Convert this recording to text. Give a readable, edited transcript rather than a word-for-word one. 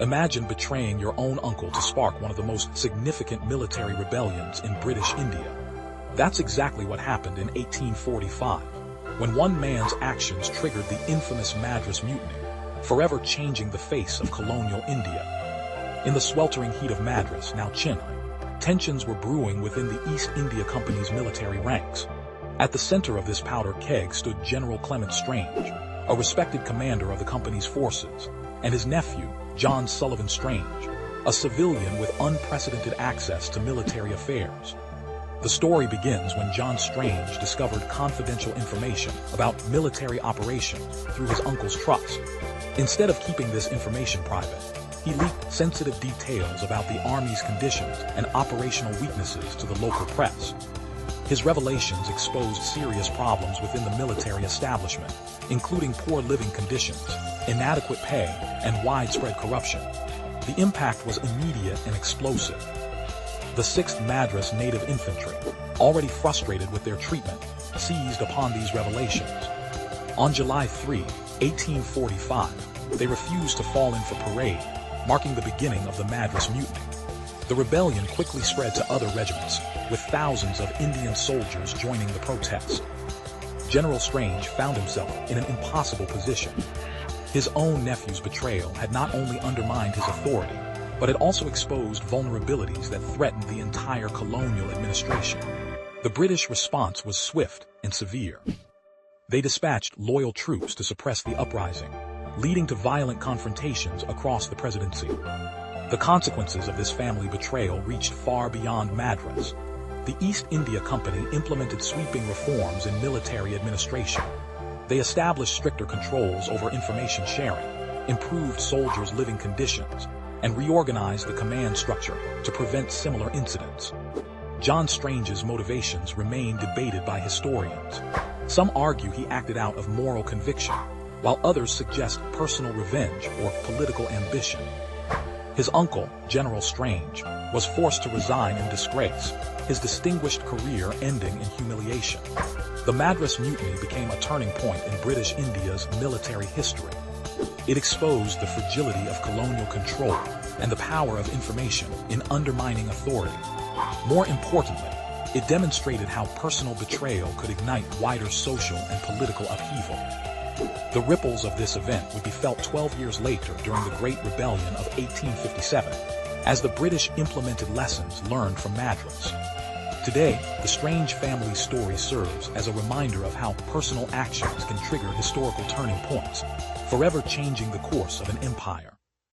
Imagine betraying your own uncle to spark one of the most significant military rebellions in British India. That's exactly what happened in 1845, when one man's actions triggered the infamous Madras Mutiny, forever changing the face of colonial India. In the sweltering heat of Madras, now Chennai, tensions were brewing within the East India Company's military ranks. At the center of this powder keg stood General Clement Strange, a respected commander of the company's forces, and his nephew, John Sullivan Strange, a civilian with unprecedented access to military affairs. The story begins when John Strange discovered confidential information about military operations through his uncle's trust. Instead of keeping this information private, he leaked sensitive details about the Army's conditions and operational weaknesses to the local press. His revelations exposed serious problems within the military establishment, including poor living conditions, inadequate pay, and widespread corruption. The impact was immediate and explosive. The 6th Madras Native Infantry, already frustrated with their treatment, seized upon these revelations. On July 3, 1845, they refused to fall in for parade, marking the beginning of the Madras Mutiny. The rebellion quickly spread to other regiments, with thousands of Indian soldiers joining the protest. General Strange found himself in an impossible position. His own nephew's betrayal had not only undermined his authority, but it also exposed vulnerabilities that threatened the entire colonial administration. The British response was swift and severe. They dispatched loyal troops to suppress the uprising, leading to violent confrontations across the presidency. The consequences of this family betrayal reached far beyond Madras. The East India Company implemented sweeping reforms in military administration. They established stricter controls over information sharing, improved soldiers' living conditions, and reorganized the command structure to prevent similar incidents. John Strange's motivations remain debated by historians. Some argue he acted out of moral conviction, while others suggest personal revenge or political ambition. His uncle, General Strange, was forced to resign in disgrace, his distinguished career ending in humiliation. The Madras Mutiny became a turning point in British India's military history. It exposed the fragility of colonial control and the power of information in undermining authority. More importantly, it demonstrated how personal betrayal could ignite wider social and political upheaval. The ripples of this event would be felt 12 years later during the Great Rebellion of 1857, as the British implemented lessons learned from Madras. Today, the Strange family's story serves as a reminder of how personal actions can trigger historical turning points, forever changing the course of an empire.